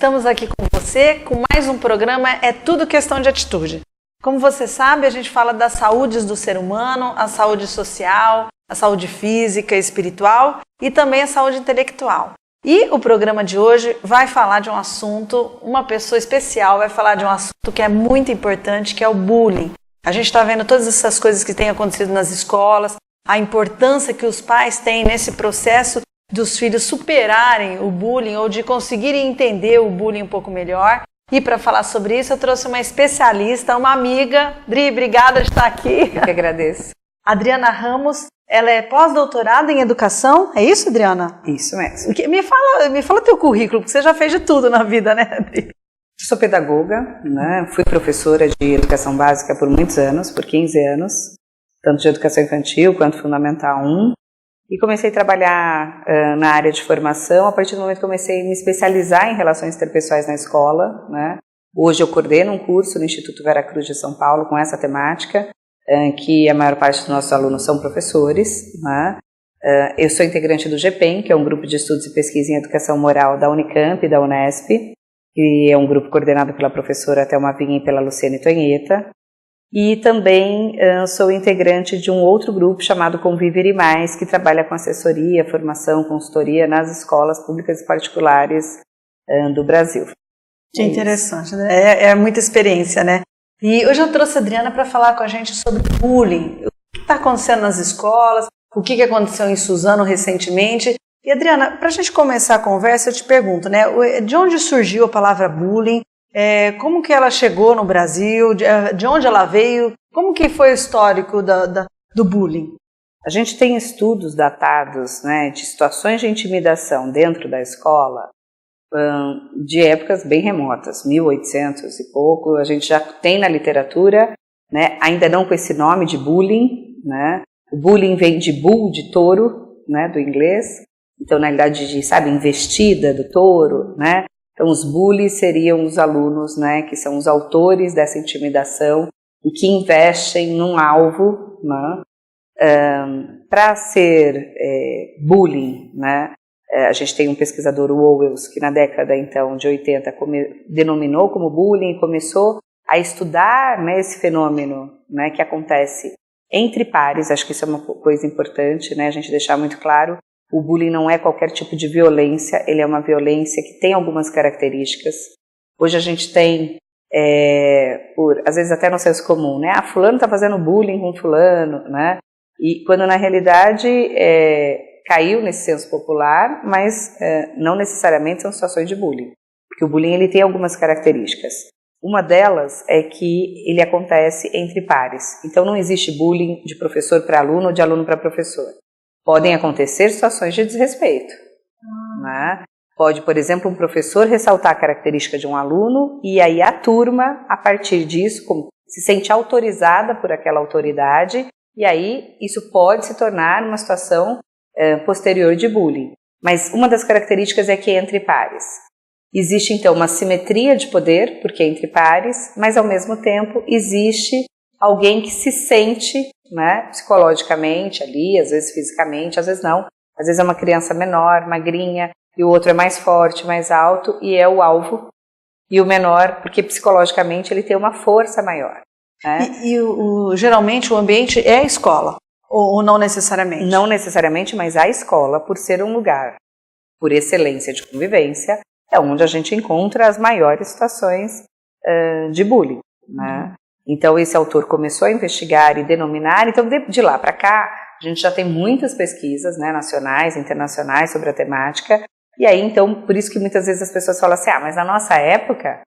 Estamos aqui com você com mais um programa É Tudo Questão de Atitude. Como você sabe, a gente fala das saúdes do ser humano, a saúde social, a saúde física e espiritual e também a saúde intelectual. E o programa de hoje vai falar de um assunto, uma pessoa especial vai falar de um assunto que é muito importante, que é o bullying. A gente está vendo todas essas coisas que têm acontecido nas escolas, a importância que os pais têm nesse processo dos filhos superarem o bullying ou de conseguirem entender o bullying um pouco melhor. E para falar sobre isso, eu trouxe uma especialista, uma amiga. Dri, obrigada de estar aqui. Eu que agradeço. Adriana Ramos, ela é pós-doutorada em educação, é isso, Adriana? Isso mesmo. Me fala teu currículo, porque você já fez de tudo na vida, né, Adri? Eu sou pedagoga, né? Fui professora de educação básica por muitos anos, por 15 anos, tanto de educação infantil quanto fundamental 1. E comecei a trabalhar na área de formação a partir do momento que comecei a me especializar em relações interpessoais na escola, né? Hoje eu coordeno um curso no Instituto Vera Cruz de São Paulo com essa temática, que a maior parte dos nossos alunos são professores, né? Eu sou integrante do GPEM, que é um grupo de estudos e pesquisa em educação moral da Unicamp e da Unesp, que é um grupo coordenado pela professora Thelma Vinha e pela Luciane Tonheta. E também sou integrante de um outro grupo chamado Conviver e Mais, que trabalha com assessoria, formação, consultoria nas escolas públicas e particulares do Brasil. Que interessante, né? É muita experiência, né? E hoje eu trouxe a Adriana para falar com a gente sobre bullying. O que está acontecendo nas escolas, o que aconteceu em Suzano recentemente. E Adriana, para a gente começar a conversa, eu te pergunto, né? De onde surgiu a palavra bullying? Como que ela chegou no Brasil, de onde ela veio, como que foi o histórico do bullying? A gente tem estudos datados, né, de situações de intimidação dentro da escola de épocas bem remotas, 1800 e pouco, a gente já tem na literatura, né, ainda não com esse nome de bullying, né, o bullying vem de bull, de touro, né, do inglês, então na realidade investida do touro, né. Então, os bullies seriam os alunos, né, que são os autores dessa intimidação e que investem num alvo, né, para ser bullying, né. A gente tem um pesquisador, o Owens, que na década então de 80 denominou como bullying e começou a estudar, né, esse fenômeno, né, que acontece entre pares. Acho que isso é uma coisa importante, né, a gente deixar muito claro. O bullying não é qualquer tipo de violência, ele é uma violência que tem algumas características. Hoje a gente tem, às vezes até no senso comum, né? Fulano está fazendo bullying com fulano, né? E quando na realidade caiu nesse senso popular, mas não necessariamente são situações de bullying. Porque o bullying ele tem algumas características. Uma delas é que ele acontece entre pares. Então não existe bullying de professor para aluno ou de aluno para professor. Podem acontecer situações de desrespeito. Né? Pode, por exemplo, um professor ressaltar a característica de um aluno e aí a turma, a partir disso, se sente autorizada por aquela autoridade e aí isso pode se tornar uma situação posterior de bullying. Mas uma das características é que é entre pares. Existe então uma simetria de poder, porque é entre pares, mas ao mesmo tempo existe alguém que se sente, né, psicologicamente ali, às vezes fisicamente, às vezes não. Às vezes é uma criança menor, magrinha, e o outro é mais forte, mais alto, e é o alvo. E o menor, porque psicologicamente ele tem uma força maior. Né? Geralmente o ambiente é a escola, ou não necessariamente? Não necessariamente, mas a escola, por ser um lugar, por excelência de convivência, é onde a gente encontra as maiores situações de bullying, né? Então esse autor começou a investigar e denominar, então de lá para cá a gente já tem muitas pesquisas, né, nacionais, internacionais sobre a temática, e aí então por isso que muitas vezes as pessoas falam assim, mas na nossa época,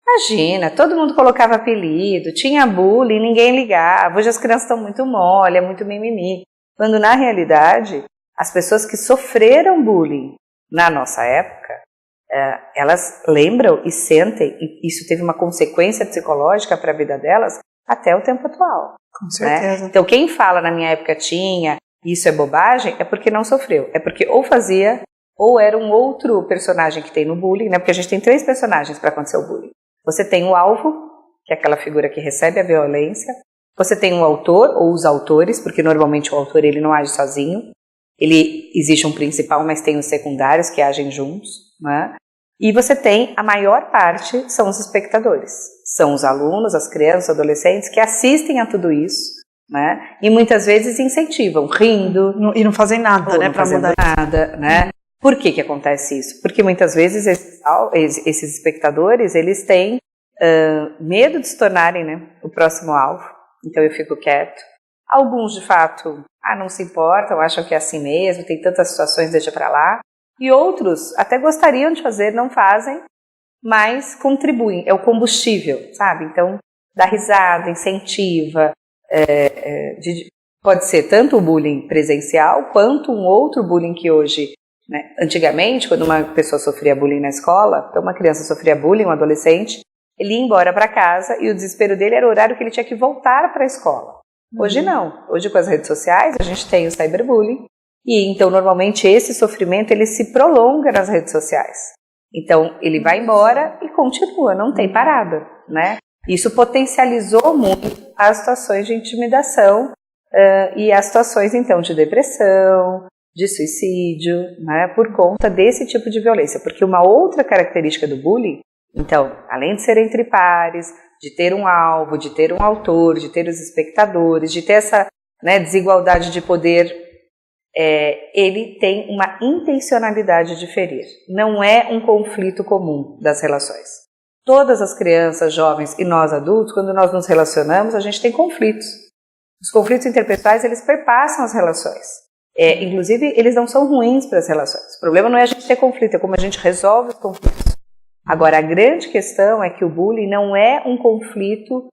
imagina, todo mundo colocava apelido, tinha bullying, ninguém ligava, hoje as crianças estão muito mole, é muito mimimi, quando na realidade as pessoas que sofreram bullying na nossa época, elas lembram e sentem, e isso teve uma consequência psicológica para a vida delas até o tempo atual. Com certeza. Né? Então quem fala na minha época tinha, isso é bobagem, é porque não sofreu, é porque ou fazia, ou era um outro personagem que tem no bullying, né? Porque a gente tem 3 personagens para acontecer o bullying. Você tem o alvo, que é aquela figura que recebe a violência, você tem o autor ou os autores, porque normalmente o autor ele não age sozinho, existe um principal, mas tem os secundários que agem juntos, né? E você tem, a maior parte são os espectadores, são os alunos, as crianças, os adolescentes que assistem a tudo isso, né? E muitas vezes incentivam, rindo. E não fazem nada, né, para mudar nada, né? Por que acontece isso? Porque muitas vezes esses espectadores, eles têm medo de se tornarem, né, o próximo alvo, então eu fico quieto. Alguns, de fato, não se importam, acham que é assim mesmo, tem tantas situações, deixa pra lá. E outros até gostariam de fazer, não fazem, mas contribuem, é o combustível, sabe? Então, dá risada, incentiva, pode ser tanto o bullying presencial, quanto um outro bullying que hoje, né? Antigamente, quando uma pessoa sofria bullying na escola, então uma criança sofria bullying, um adolescente, ele ia embora para casa e o desespero dele era o horário que ele tinha que voltar para a escola. Hoje não. Hoje com as redes sociais a gente tem o cyberbullying e então normalmente esse sofrimento ele se prolonga nas redes sociais. Então ele vai embora e continua, não tem parada, né? Isso potencializou muito as situações de intimidação e as situações então de depressão, de suicídio, né? Por conta desse tipo de violência. Porque uma outra característica do bullying, então, além de ser entre pares, de ter um alvo, de ter um autor, de ter os espectadores, de ter essa, né, desigualdade de poder, ele tem uma intencionalidade de ferir. Não é um conflito comum das relações. Todas as crianças, jovens e nós adultos, quando nós nos relacionamos, a gente tem conflitos. Os conflitos interpessoais, eles perpassam as relações. Inclusive, eles não são ruins para as relações. O problema não é a gente ter conflito, é como a gente resolve os conflitos. Agora, a grande questão é que o bullying não é um conflito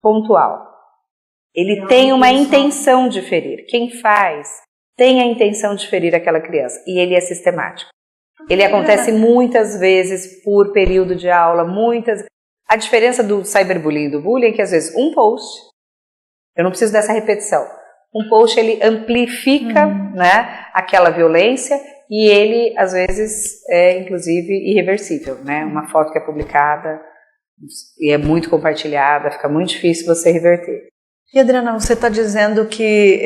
pontual. Ele tem uma intenção de ferir. Quem faz tem a intenção de ferir aquela criança. E ele é sistemático. Ele acontece muitas vezes por período de aula, A diferença do cyberbullying e do bullying é que, às vezes, um post, eu não preciso dessa repetição, um post ele amplifica né, aquela violência e ele, às vezes, é, inclusive, irreversível, né? Uma foto que é publicada e é muito compartilhada, fica muito difícil você reverter. E, Adriana, você está dizendo que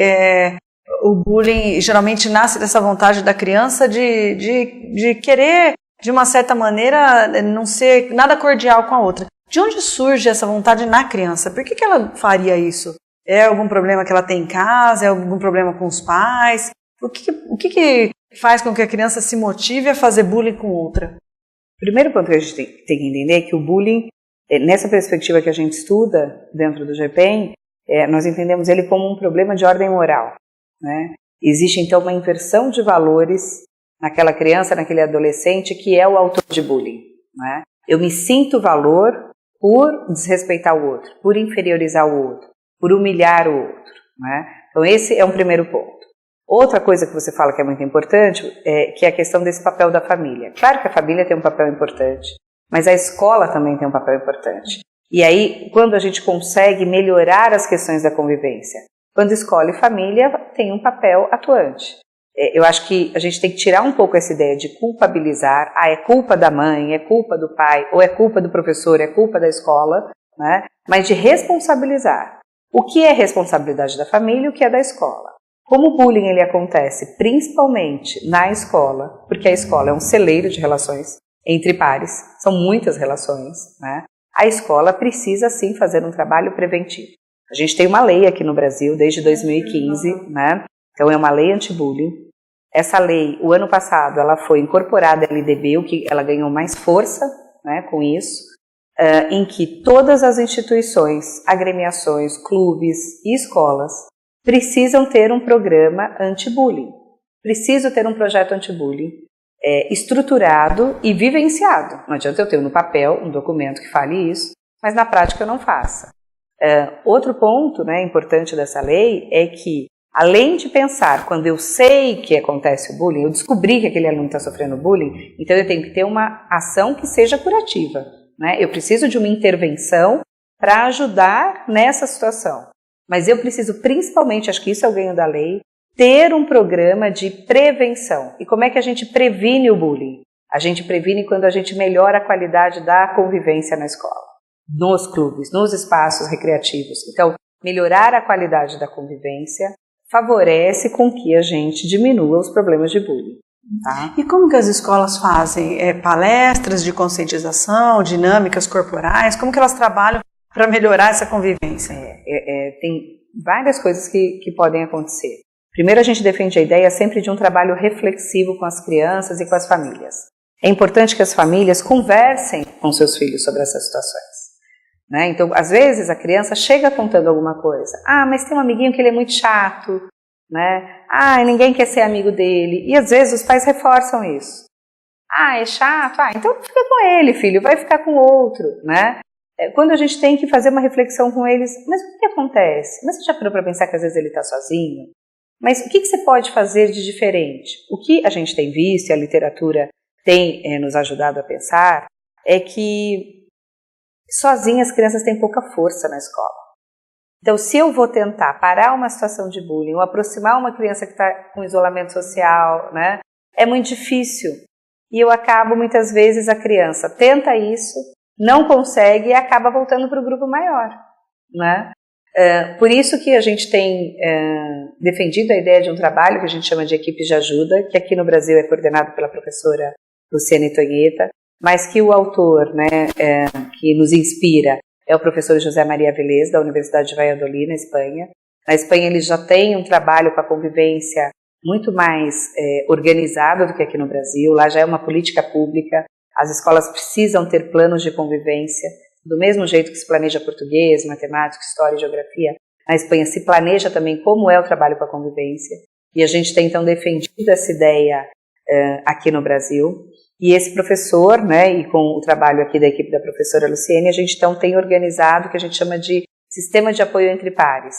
o bullying geralmente nasce dessa vontade da criança de querer, de uma certa maneira, não ser nada cordial com a outra. De onde surge essa vontade na criança? Por que ela faria isso? É algum problema que ela tem em casa? É algum problema com os pais? O que faz com que a criança se motive a fazer bullying com outra? O primeiro ponto que a gente tem que entender é que o bullying, nessa perspectiva que a gente estuda dentro do GPEM, nós entendemos ele como um problema de ordem moral, né? Existe então uma inversão de valores naquela criança, naquele adolescente que é o autor de bullying, né? Eu me sinto valor por desrespeitar o outro, por inferiorizar o outro, por humilhar o outro, né? Então esse é um primeiro ponto. Outra coisa que você fala que é muito importante que é a questão desse papel da família. Claro que a família tem um papel importante, mas a escola também tem um papel importante. E aí, quando a gente consegue melhorar as questões da convivência, quando escola e família tem um papel atuante. Eu acho que a gente tem que tirar um pouco essa ideia de culpabilizar, é culpa da mãe, é culpa do pai, ou é culpa do professor, é culpa da escola, né? Mas de responsabilizar. O que é responsabilidade da família e o que é da escola? Como o bullying ele acontece principalmente na escola, porque a escola é um celeiro de relações entre pares, são muitas relações, né? A escola precisa sim fazer um trabalho preventivo. A gente tem uma lei aqui no Brasil desde 2015, né? Então é uma lei anti-bullying. Essa lei, o ano passado, ela foi incorporada à LDB, o que ela ganhou mais força, né, com isso, em que todas as instituições, agremiações, clubes e escolas precisam ter um programa anti-bullying. Preciso ter um projeto anti-bullying estruturado e vivenciado. Não adianta eu ter no papel um documento que fale isso, mas na prática eu não faça. Outro ponto, né, importante dessa lei é que, além de pensar, quando eu sei que acontece o bullying, eu descobri que aquele aluno está sofrendo bullying, então eu tenho que ter uma ação que seja curativa, né? Eu preciso de uma intervenção para ajudar nessa situação. Mas eu preciso principalmente, acho que isso é o ganho da lei, ter um programa de prevenção. E como é que a gente previne o bullying? A gente previne quando a gente melhora a qualidade da convivência na escola, nos clubes, nos espaços recreativos. Então, melhorar a qualidade da convivência favorece com que a gente diminua os problemas de bullying. Tá? E como que as escolas fazem? Palestras de conscientização, dinâmicas corporais? Como que elas trabalham para melhorar essa convivência? Tem várias coisas que podem acontecer. Primeiro, a gente defende a ideia sempre de um trabalho reflexivo com as crianças e com as famílias. É importante que as famílias conversem com seus filhos sobre essas situações. Né? Então, às vezes, a criança chega contando alguma coisa. Mas tem um amiguinho que ele é muito chato. Né? Ninguém quer ser amigo dele. E às vezes os pais reforçam isso. É chato? Então fica com ele, filho, vai ficar com outro. Né? Quando a gente tem que fazer uma reflexão com eles, mas o que acontece? Mas você já parou para pensar que às vezes ele está sozinho? Mas o que você pode fazer de diferente? O que a gente tem visto e a literatura tem nos ajudado a pensar é que sozinhas as crianças têm pouca força na escola. Então, se eu vou tentar parar uma situação de bullying ou aproximar uma criança que está com isolamento social, né, é muito difícil. E eu acabo, muitas vezes, a criança tenta isso, não consegue e acaba voltando para o grupo maior. Né? Por isso que a gente tem defendido a ideia de um trabalho que a gente chama de equipe de ajuda, que aqui no Brasil é coordenado pela professora Luciane Tonheta, mas que o autor, né, que nos inspira, é o professor José Maria Velez, da Universidade de Valladolid, na Espanha. Na Espanha eles já têm um trabalho com a convivência muito mais organizado do que aqui no Brasil. Lá já é uma política pública, as escolas precisam ter planos de convivência, do mesmo jeito que se planeja português, matemática, história e geografia. Na Espanha se planeja também como é o trabalho com a convivência. E a gente tem então defendido essa ideia aqui no Brasil. E esse professor, né, e com o trabalho aqui da equipe da professora Luciene, a gente então tem organizado o que a gente chama de sistema de apoio entre pares.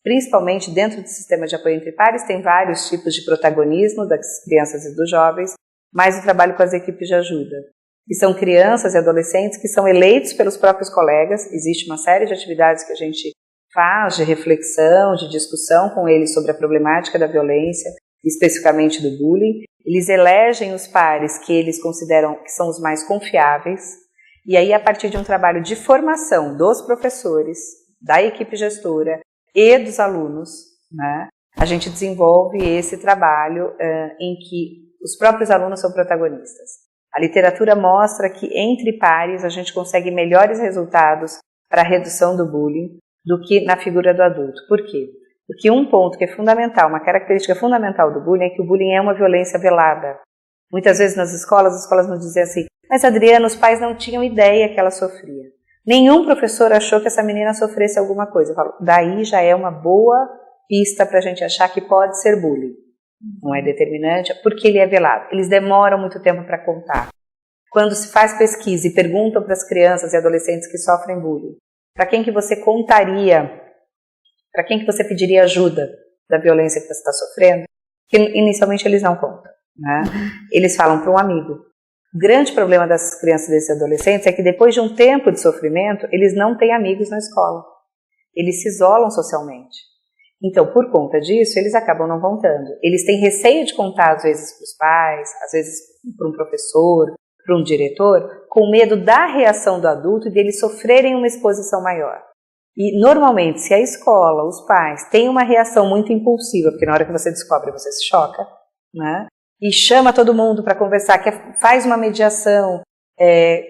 Principalmente dentro do sistema de apoio entre pares tem vários tipos de protagonismo das crianças e dos jovens, mas o trabalho com as equipes de ajuda, que são crianças e adolescentes que são eleitos pelos próprios colegas. Existe uma série de atividades que a gente faz de reflexão, de discussão com eles sobre a problemática da violência, especificamente do bullying. Eles elegem os pares que eles consideram que são os mais confiáveis, e aí a partir de um trabalho de formação dos professores, da equipe gestora e dos alunos, né, a gente desenvolve esse trabalho em que os próprios alunos são protagonistas. A literatura mostra que entre pares a gente consegue melhores resultados para a redução do bullying do que na figura do adulto. Por quê? Porque um ponto que é fundamental, uma característica fundamental do bullying é que o bullying é uma violência velada. Muitas vezes nas escolas, as escolas nos dizem assim, mas Adriana, os pais não tinham ideia que ela sofria. Nenhum professor achou que essa menina sofresse alguma coisa. Eu falo, daí já é uma boa pista para a gente achar que pode ser bullying. Não é determinante, porque ele é velado. Eles demoram muito tempo para contar. Quando se faz pesquisa e perguntam para as crianças e adolescentes que sofrem bullying, para quem que você contaria, para quem que você pediria ajuda da violência que você está sofrendo, que inicialmente eles não contam. Né? Eles falam para um amigo. O grande problema dessas crianças e desses adolescentes é que depois de um tempo de sofrimento, eles não têm amigos na escola. Eles se isolam socialmente. Então, por conta disso, eles acabam não contando. Eles têm receio de contar, às vezes, para os pais, às vezes para um professor, para um diretor, com medo da reação do adulto e deles sofrerem uma exposição maior. E, normalmente, se a escola, os pais, têm uma reação muito impulsiva, porque na hora que você descobre, você se choca, né? E chama todo mundo para conversar, faz uma mediação,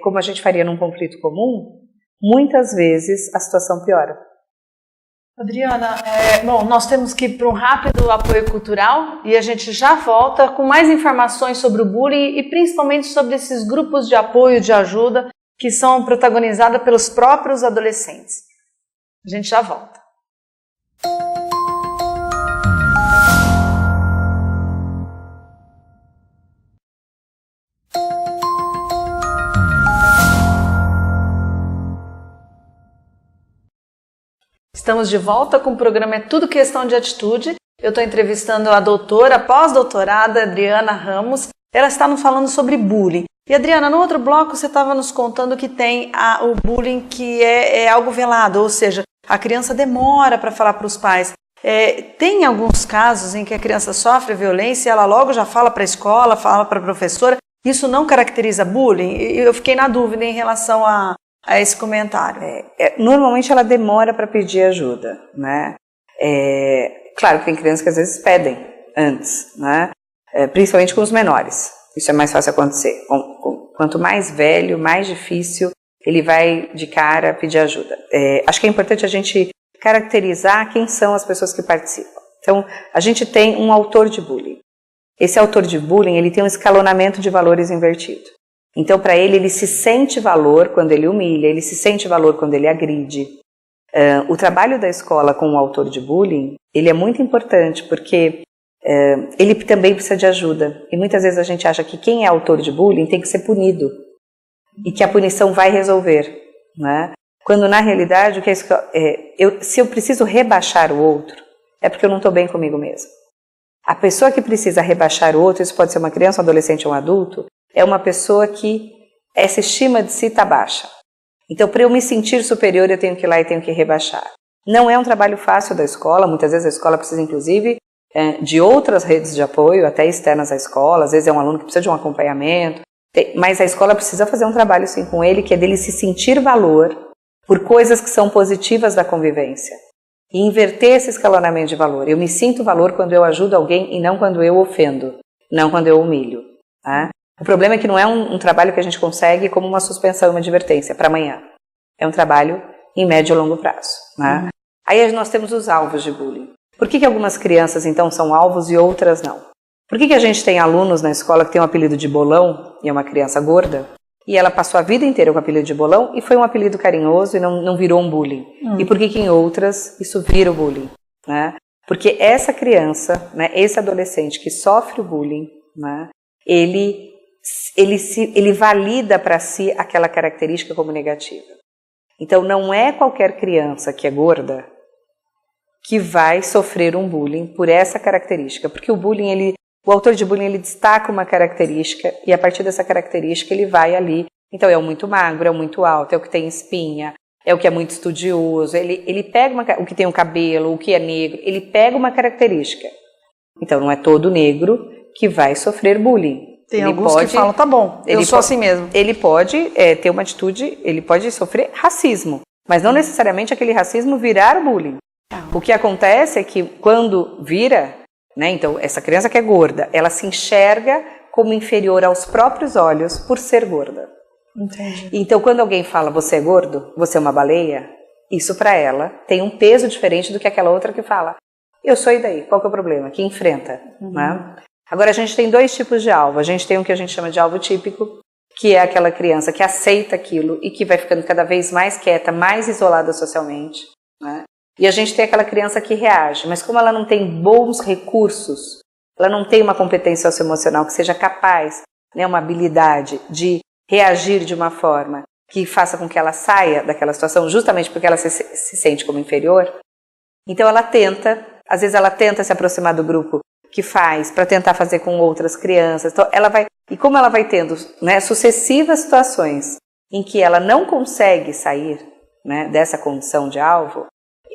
como a gente faria num conflito comum, muitas vezes a situação piora. Adriana, bom, nós temos que ir para um rápido apoio cultural e a gente já volta com mais informações sobre o bullying e principalmente sobre esses grupos de apoio, de ajuda, que são protagonizados pelos próprios adolescentes. A gente já volta. Estamos de volta com o programa É Tudo Questão de Atitude. Eu estou entrevistando a doutora, pós-doutorada Adriana Ramos. Ela está nos falando sobre bullying. E Adriana, no outro bloco você estava nos contando que tem o bullying que é algo velado, ou seja, a criança demora para falar para os pais. Tem alguns casos em que a criança sofre violência e ela logo já fala para a escola, fala para a professora. Isso não caracteriza bullying? Eu fiquei na dúvida em relação a esse comentário. Normalmente ela demora para pedir ajuda, né? Claro que tem crianças que às vezes pedem antes, né? principalmente com os menores. Isso é mais fácil acontecer. Quanto mais velho, mais difícil, ele vai de cara pedir ajuda. Acho que é importante a gente caracterizar quem são as pessoas que participam. Então, a gente tem um autor de bullying. Esse autor de bullying, ele tem um escalonamento de valores invertido. Então, para ele se sente valor quando ele humilha, ele se sente valor quando ele agride. O trabalho da escola com o autor de bullying, ele é muito importante, porque ele também precisa de ajuda. E muitas vezes a gente acha que quem é autor de bullying tem que ser punido. E que a punição vai resolver, né? Quando na realidade, se eu preciso rebaixar o outro, é porque eu não estou bem comigo mesmo. A pessoa que precisa rebaixar o outro, isso pode ser uma criança, um adolescente ou um adulto, é uma pessoa que essa estima de si está baixa. Então, para eu me sentir superior, eu tenho que ir lá e tenho que rebaixar. Não é um trabalho fácil da escola, muitas vezes a escola precisa, inclusive, de outras redes de apoio, até externas à escola, às vezes é um aluno que precisa de um acompanhamento, mas a escola precisa fazer um trabalho sim com ele, que é dele se sentir valor por coisas que são positivas da convivência. E inverter esse escalonamento de valor. Eu me sinto valor quando eu ajudo alguém e não quando eu ofendo, não quando eu humilho. Tá? O problema é que não é um trabalho que a gente consegue como uma suspensão, uma advertência para amanhã. É um trabalho em médio e longo prazo. Né? Aí nós temos os alvos de bullying. Por que algumas crianças então são alvos e outras não? Por que a gente tem alunos na escola que tem um apelido de bolão e é uma criança gorda? E ela passou a vida inteira com o apelido de bolão e foi um apelido carinhoso e não virou um bullying. E por que em outras isso vira o bullying? Né? Porque essa criança, né, esse adolescente que sofre o bullying, né, ele valida para si aquela característica como negativa. Então não é qualquer criança que é gorda que vai sofrer um bullying por essa característica. Porque o autor de bullying, ele destaca uma característica e a partir dessa característica ele vai ali. Então é o muito magro, é o muito alto, é o que tem espinha, é o que é muito estudioso. Ele pega o que tem um cabelo, o que é negro, ele pega uma característica. Então não é todo negro que vai sofrer bullying. Tem alguns que falam, tá bom, eu sou assim mesmo. Ele pode ter uma atitude, ele pode sofrer racismo, mas não necessariamente aquele racismo virar bullying. O que acontece é que quando vira, né, então essa criança que é gorda, ela se enxerga como inferior aos próprios olhos por ser gorda. Entendi. Então quando alguém fala, você é gordo, você é uma baleia, isso para ela tem um peso diferente do que aquela outra que fala, eu sou e daí, qual que é o problema? Que enfrenta, né? Agora a gente tem dois tipos de alvo. A gente tem o que a gente chama de alvo típico, que é aquela criança que aceita aquilo e que vai ficando cada vez mais quieta, mais isolada socialmente, né? E a gente tem aquela criança que reage, mas como ela não tem bons recursos, ela não tem uma competência socioemocional que seja capaz, né, uma habilidade de reagir de uma forma que faça com que ela saia daquela situação, justamente porque ela se sente como inferior, então ela tenta, às vezes ela tenta se aproximar do grupo que faz, para tentar fazer com outras crianças. Então ela vai, e como ela vai tendo, né, sucessivas situações em que ela não consegue sair, né, dessa condição de alvo,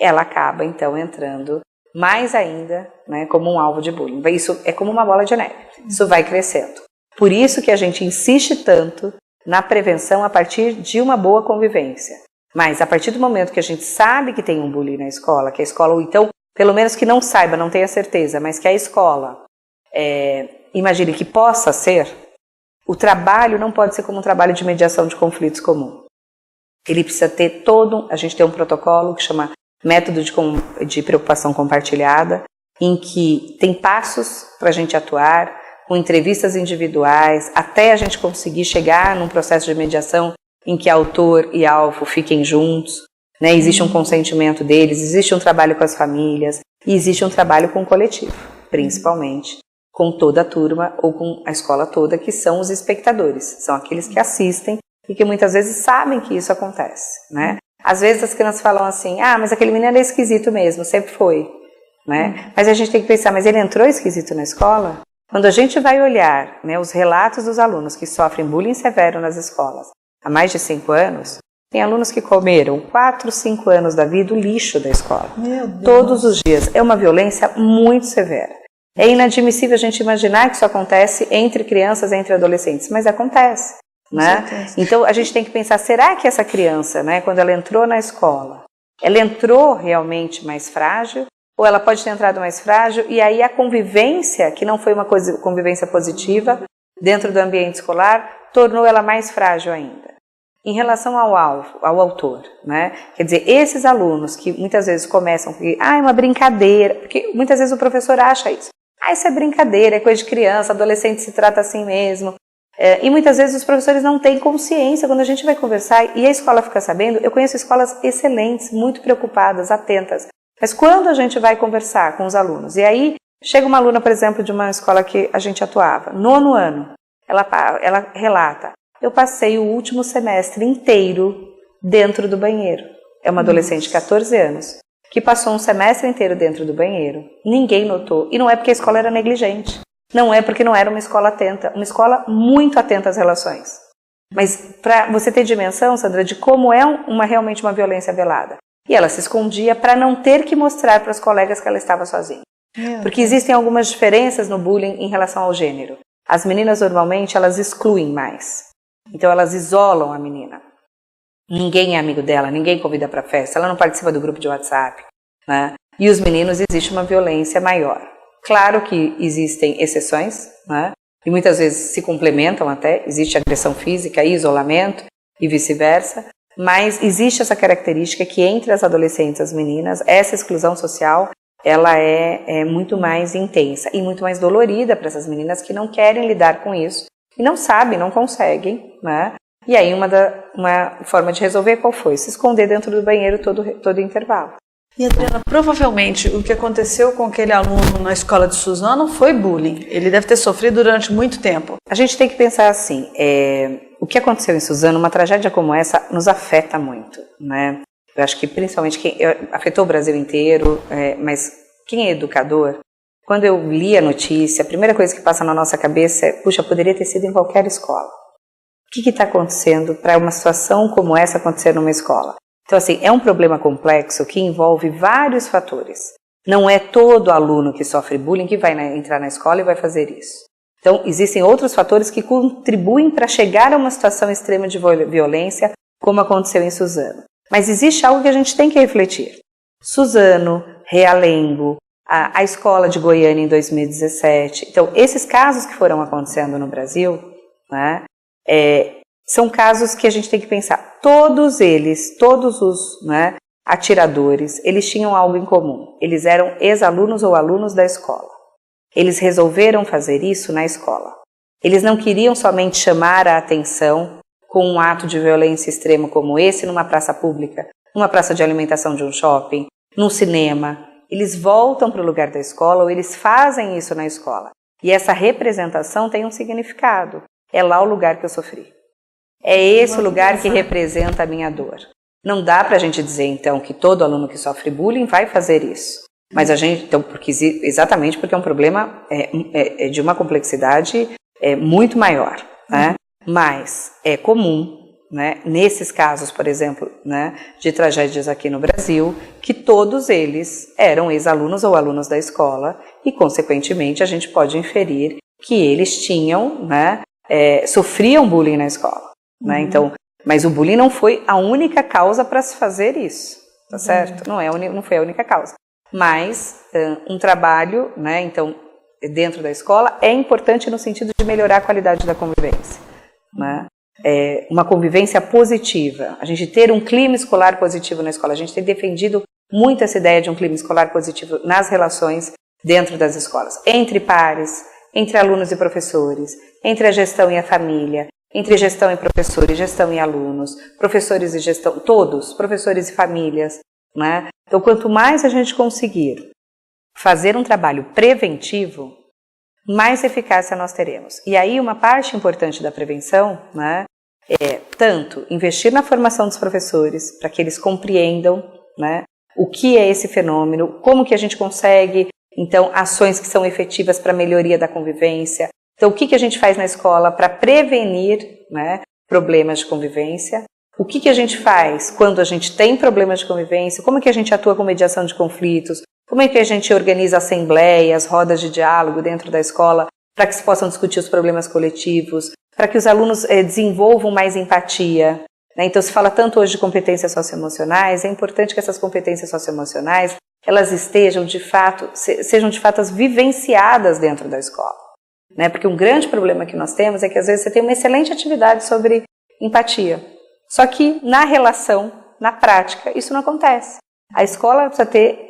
ela acaba então entrando mais ainda, né, como um alvo de bullying. Isso é como uma bola de neve, isso vai crescendo. Por isso que a gente insiste tanto na prevenção a partir de uma boa convivência. Mas a partir do momento que a gente sabe que tem um bullying na escola, que a escola, ou então, pelo menos que não saiba, não tenha certeza, mas que a escola imagine que possa ser, o trabalho não pode ser como um trabalho de mediação de conflitos comum. Ele precisa ter a gente tem um protocolo que chama método de preocupação compartilhada, em que tem passos para a gente atuar, com entrevistas individuais, até a gente conseguir chegar num processo de mediação em que autor e alvo fiquem juntos, né? Existe um consentimento deles, existe um trabalho com as famílias, e existe um trabalho com o coletivo, principalmente com toda a turma ou com a escola toda, que são os espectadores, são aqueles que assistem e que muitas vezes sabem que isso acontece, né? Às vezes as crianças falam assim, mas aquele menino é esquisito mesmo, sempre foi, né? Mas a gente tem que pensar, mas ele entrou esquisito na escola? Quando a gente vai olhar, né, os relatos dos alunos que sofrem bullying severo nas escolas há mais de 5 anos, tem alunos que comeram 4, 5 anos da vida o lixo da escola. Meu Deus. Todos os dias. É uma violência muito severa. É inadmissível a gente imaginar que isso acontece entre crianças, entre adolescentes, mas acontece, né? Então a gente tem que pensar, será que essa criança, né, quando ela entrou na escola, ela entrou realmente mais frágil ou ela pode ter entrado mais frágil, e aí a convivência, que não foi uma convivência positiva dentro do ambiente escolar, tornou ela mais frágil ainda. Em relação ao alvo, ao autor, né? Quer dizer, esses alunos que muitas vezes começam com é uma brincadeira, porque muitas vezes o professor acha isso. Isso é brincadeira, é coisa de criança, adolescente se trata assim mesmo. E muitas vezes os professores não têm consciência quando a gente vai conversar e a escola fica sabendo. Eu conheço escolas excelentes, muito preocupadas, atentas. Mas quando a gente vai conversar com os alunos, e aí chega uma aluna, por exemplo, de uma escola que a gente atuava, 9º ano, ela relata, eu passei o último semestre inteiro dentro do banheiro. É uma adolescente de 14 anos, que passou um semestre inteiro dentro do banheiro, ninguém notou, e não é porque a escola era negligente, não é porque não era uma escola atenta, uma escola muito atenta às relações. Mas para você ter dimensão, Sandra, de como é realmente uma violência velada. E ela se escondia para não ter que mostrar para os colegas que ela estava sozinha. Porque existem algumas diferenças no bullying em relação ao gênero. As meninas normalmente elas excluem mais. Então elas isolam a menina. Ninguém é amigo dela, ninguém convida para festa, ela não participa do grupo de WhatsApp, né? E os meninos existe uma violência maior. Claro que existem exceções, né? E muitas vezes se complementam até, existe agressão física e isolamento e vice-versa. Mas existe essa característica que entre as adolescentes e as meninas, essa exclusão social, ela é muito mais intensa e muito mais dolorida para essas meninas que não querem lidar com isso e não sabem, não conseguem, né? E aí uma forma de resolver qual foi? Se esconder dentro do banheiro todo intervalo. E Adriana, provavelmente o que aconteceu com aquele aluno na escola de Suzano foi bullying. Ele deve ter sofrido durante muito tempo. A gente tem que pensar assim, o que aconteceu em Suzano, uma tragédia como essa, nos afeta muito, né? Eu acho que principalmente afetou o Brasil inteiro, mas quem é educador, quando eu li a notícia, a primeira coisa que passa na nossa cabeça é, puxa, poderia ter sido em qualquer escola. O que está acontecendo para uma situação como essa acontecer numa escola? Então, assim, é um problema complexo que envolve vários fatores. Não é todo aluno que sofre bullying que vai entrar na escola e vai fazer isso. Então, existem outros fatores que contribuem para chegar a uma situação extrema de violência, como aconteceu em Suzano. Mas existe algo que a gente tem que refletir. Suzano, Realengo, a escola de Goiânia em 2017. Então, esses casos que foram acontecendo no Brasil, né, são casos que a gente tem que pensar. Todos os atiradores, eles tinham algo em comum. Eles eram ex-alunos ou alunos da escola. Eles resolveram fazer isso na escola. Eles não queriam somente chamar a atenção com um ato de violência extrema como esse numa praça pública, numa praça de alimentação de um shopping, num cinema. Eles voltam para o lugar da escola ou eles fazem isso na escola. E essa representação tem um significado. É lá o lugar que eu sofri. É esse o lugar que representa a minha dor. Não dá para a gente dizer, então, que todo aluno que sofre bullying vai fazer isso. Mas a gente, então, exatamente porque é um problema de uma complexidade muito maior, né? Mas é comum, né, nesses casos, por exemplo, né, de tragédias aqui no Brasil, que todos eles eram ex-alunos ou alunos da escola e, consequentemente, a gente pode inferir que eles tinham, né, sofriam bullying na escola. Né? Então, mas o bullying não foi a única causa para se fazer isso, tá certo? Não foi a única causa. Mas um trabalho, né, então, dentro da escola é importante no sentido de melhorar a qualidade da convivência. Né? Uma convivência positiva, a gente ter um clima escolar positivo na escola. A gente tem defendido muito essa ideia de um clima escolar positivo nas relações dentro das escolas, entre pares, entre alunos e professores, entre a gestão e a família, entre gestão e professores, gestão e alunos, professores e gestão, todos, professores e famílias, né? Então, quanto mais a gente conseguir fazer um trabalho preventivo, mais eficácia nós teremos. E aí, uma parte importante da prevenção, né, é tanto investir na formação dos professores, para que eles compreendam, né, o que é esse fenômeno, como que a gente consegue, então, ações que são efetivas para a melhoria da convivência. Então, o que a gente faz na escola para prevenir, né, problemas de convivência? O que a gente faz quando a gente tem problemas de convivência? Como que a gente atua com mediação de conflitos? Como é que a gente organiza assembleias, rodas de diálogo dentro da escola para que se possam discutir os problemas coletivos, para que os alunos desenvolvam mais empatia? Né? Então, se fala tanto hoje de competências socioemocionais, é importante que essas competências socioemocionais elas estejam de fato, sejam de fato vivenciadas dentro da escola, né? Porque um grande problema que nós temos é que às vezes você tem uma excelente atividade sobre empatia, só que na relação, na prática, isso não acontece. A escola precisa ter,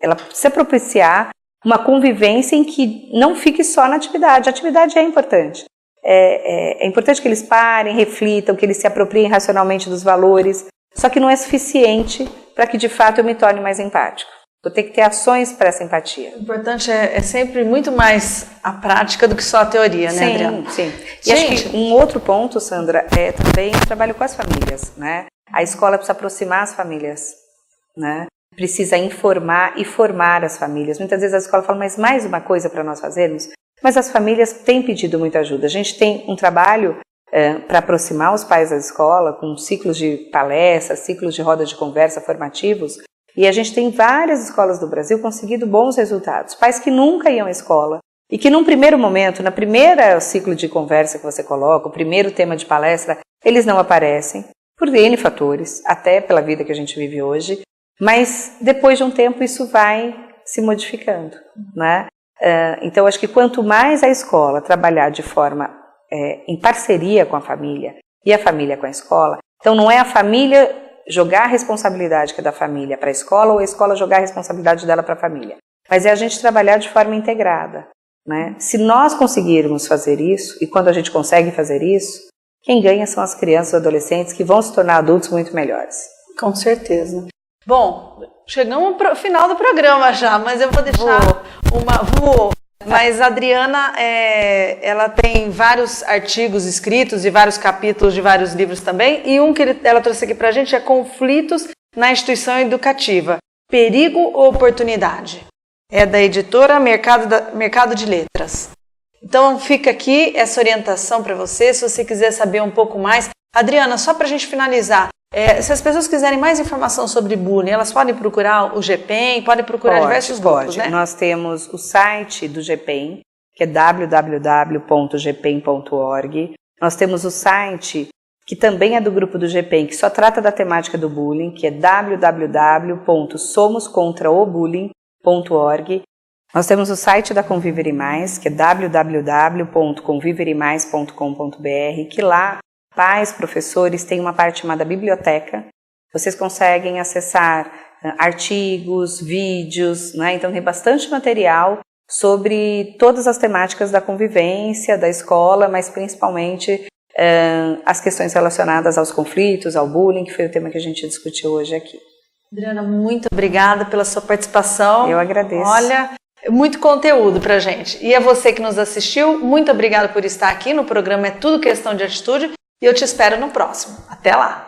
ela precisa propiciar uma convivência em que não fique só na atividade. A atividade é importante. É importante que eles parem, reflitam, que eles se apropriem racionalmente dos valores, só que não é suficiente para que de fato eu me torne mais empático. Eu tenho que ter ações para essa empatia. O importante é sempre muito mais a prática do que só a teoria, né, Adriana? Sim. E acho que um outro ponto, Sandra, é também o trabalho com as famílias, né? A escola precisa aproximar as famílias, né? Precisa informar e formar as famílias. Muitas vezes a escola fala, mas mais uma coisa para nós fazermos? Mas as famílias têm pedido muita ajuda. A gente tem um trabalho para aproximar os pais da escola, com ciclos de palestras, ciclos de roda de conversa formativos, e a gente tem várias escolas do Brasil conseguido bons resultados. Pais que nunca iam à escola e que num primeiro momento, na primeira ciclo de conversa que você coloca, o primeiro tema de palestra, eles não aparecem, por N fatores, até pela vida que a gente vive hoje, mas depois de um tempo isso vai se modificando, né? Então acho que quanto mais a escola trabalhar de forma em parceria com a família e a família com a escola, então não é a família jogar a responsabilidade que é da família para a escola ou a escola jogar a responsabilidade dela para a família, mas é a gente trabalhar de forma integrada, né? Se nós conseguirmos fazer isso, e quando a gente consegue fazer isso, quem ganha são as crianças e adolescentes que vão se tornar adultos muito melhores. Com certeza. Bom, chegamos para o final do programa já, mas eu vou deixar Mas a Adriana, ela tem vários artigos escritos e vários capítulos de vários livros também, e um que ela trouxe aqui para a gente é Conflitos na Instituição Educativa, Perigo ou Oportunidade? É da editora Mercado de Letras. Então fica aqui essa orientação para você, se você quiser saber um pouco mais. Adriana, só para a gente finalizar, se as pessoas quiserem mais informação sobre bullying, elas podem procurar o GPEM, podem procurar diversos grupos, né? Nós temos o site do GPEM, que é www.gpem.org. Nós temos o site, que também é do grupo do GPEM, que só trata da temática do bullying, que é www.somoscontraobullying.org. Nós temos o site da Conviver Mais, que é www.conviveremais.com.br, que lá pais, professores, tem uma parte chamada biblioteca. Vocês conseguem acessar artigos, vídeos, né? Então tem bastante material sobre todas as temáticas da convivência, da escola, mas principalmente as questões relacionadas aos conflitos, ao bullying, que foi o tema que a gente discutiu hoje aqui. Adriana, muito obrigada pela sua participação. Eu agradeço. Olha, muito conteúdo pra gente. E a você que nos assistiu, muito obrigada por estar aqui no programa É Tudo Questão de Atitude. E eu te espero no próximo. Até lá!